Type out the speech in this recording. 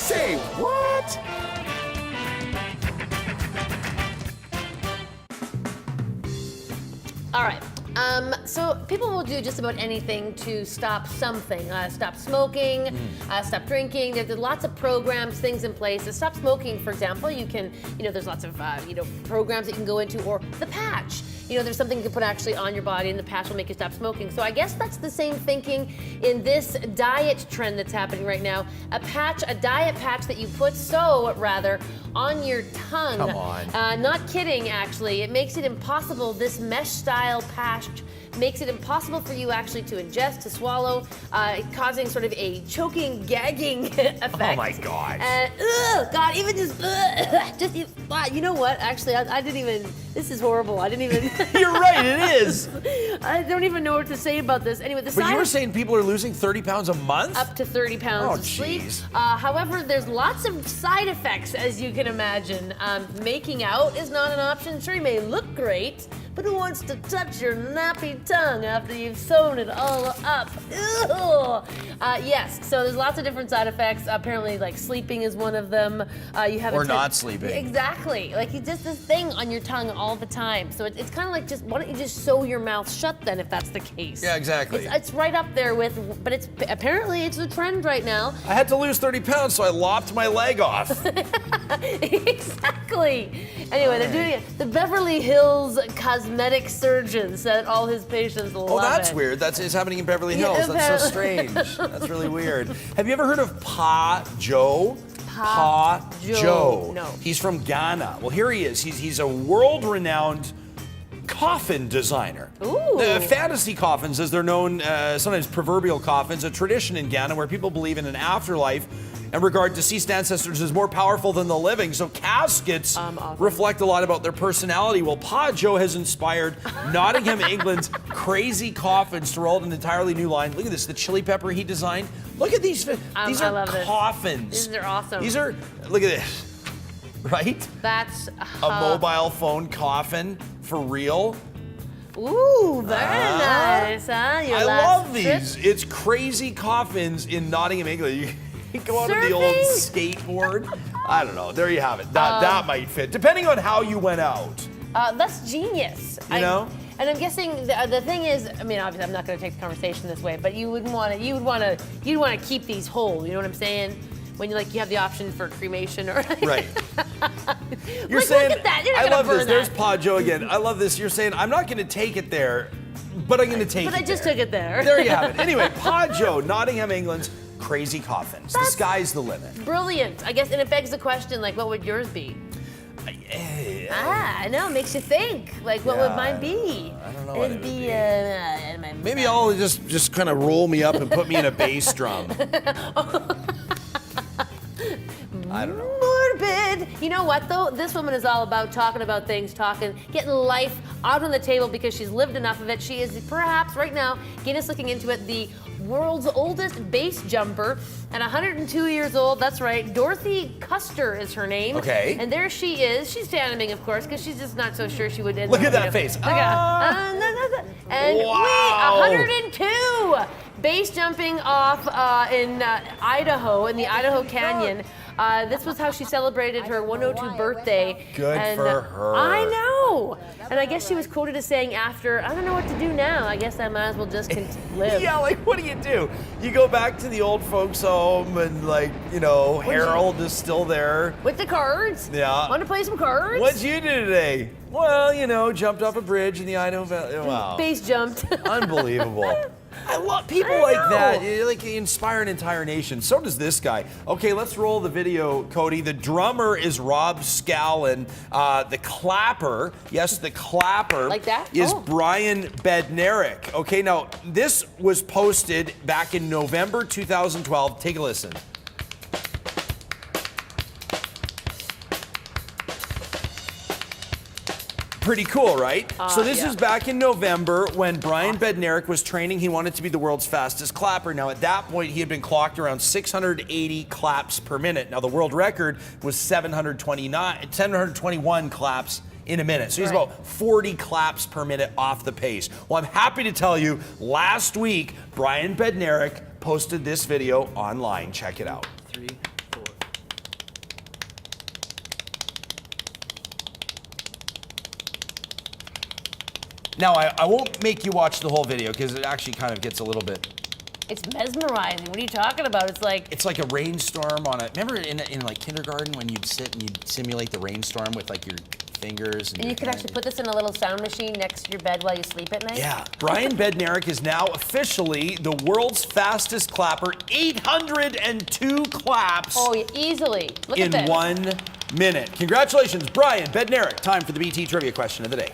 Say what? All right. So people will do just about anything to stop something. Stop smoking, stop drinking. There's lots of programs, things in place. To stop smoking, for example, you can, there's lots of, programs that you can go into, or the patch. There's something you can put actually on your body, and the patch will make you stop smoking. So I guess that's the same thinking in this diet trend that's happening right now. A diet patch that you put on your tongue. Come on. Not kidding, actually. It makes it impossible. This mesh-style patch makes it impossible for you actually to ingest, to swallow, causing sort of a choking, gagging effect. Oh my God. God, even you know what? Actually, I didn't even, this is horrible. I didn't even. You're right, it is. I don't even know what to say about this. Anyway, But you were saying people are losing 30 pounds a month? Up to 30 pounds of sleep. However, there's lots of side effects, as you can imagine. Making out is not an option. Sure, you may look great, but who wants to touch your nappy tongue after you've sewn it all up? Ew. Yes, so there's lots of different side effects. Apparently, like sleeping is one of them. Or not sleeping. Exactly. Like you just this thing on your tongue all the time. So it's kind of like why don't you just sew your mouth shut then, if that's the case? Yeah, exactly. It's right up there with, but apparently it's a trend right now. I had to lose 30 pounds, so I lopped my leg off. Exactly. Anyway, they're doing it. The Beverly Hills cosmetic surgeon said all his patients love it. Oh, that's weird. It's happening in Beverly Hills. Yeah, that's so strange. That's really weird. Have you ever heard of Pa Joe? Pa Joe. No. He's from Ghana. Well, here he is. He's a world-renowned coffin designer. Ooh. Fantasy coffins, as they're known, sometimes proverbial coffins, a tradition in Ghana where people believe in an afterlife and regard deceased ancestors as more powerful than the living. So caskets awesome. reflect a lot about their personality. Well, Pa Joe has inspired Nottingham, England's crazy coffins to roll out an entirely new line. Look at this, the chili pepper he designed. Look at these. These are coffins. These are awesome. Look at this. Right? That's a mobile phone coffin for real. Ooh, very nice, huh? I love these. It's crazy coffins in Nottingham, England. You go on the old skateboard. I don't know. There you have it. That might fit, depending on how you went out. That's genius. You know. And I'm guessing the thing is, I mean, obviously, I'm not going to take the conversation this way, but you'd want to keep these whole. You know what I'm saying? When you have the option for cremation or right. You're saying, look at that. You're not I love this. that. There's Pa Joe again. I love this. You're saying I'm not going to take it there, but I'm going to take it. But I just took it there. There you have it. Anyway, Pa Joe, Nottingham, England's crazy coffins. The sky's the limit. Brilliant. I guess, and it begs the question, what would yours be? I know, it makes you think. What would mine be? I don't know what it would be. Maybe Maybe I'll just kind of roll me up and put me in a bass drum. I don't know. Morbid. You know what, though? This woman is all about talking about things, getting life out on the table because she's lived enough of it. She is perhaps, right now, Guinness looking into it, the world's oldest base jumper. At 102 years old, that's right, Dorothy Custer is her name. Okay. And there she is. She's standing, of course, because she's just not so sure she would. Look at that face. Look at And wow. 102! Base jumping off in Idaho, in the Idaho Canyon. This was how she celebrated her 102 birthday. Good for her. I know. And I guess she was quoted as saying after, I don't know what to do now. I guess I might as well just live. Yeah, what do? You go back to the old folks' home and Harold is still there. With the cards? Yeah. Want to play some cards? What'd you do today? Well, jumped off a bridge in the Idaho Valley. Wow. Base jumped. Unbelievable. I love people like that. They inspire an entire nation. So does this guy. Okay, let's roll the video, Cody. The drummer is Rob Scallon. The clapper, yes, the clapper is Brian Bednarik. Okay, now this was posted back in November 2012. Take a listen. Pretty cool, right? So this is back in November when Brian Bednarik was training. He wanted to be the world's fastest clapper. Now, at that point, he had been clocked around 680 claps per minute. Now, the world record was 721 claps in a minute. So he's about 40 claps per minute off the pace. Well, I'm happy to tell you, last week, Brian Bednarik posted this video online. Check it out. 3, 4. Now, I won't make you watch the whole video because it actually kind of gets a little bit. It's mesmerizing. What are you talking about? It's like a rainstorm on a. Remember in like kindergarten when you'd sit and you'd simulate the rainstorm with like your fingers. And you could actually put this in a little sound machine next to your bed while you sleep at night. Yeah. Brian Bednarik is now officially the world's fastest clapper. 802 claps. Oh, yeah, easily. Look at this. In 1 minute. Congratulations, Brian Bednarik. Time for the BT Trivia question of the day.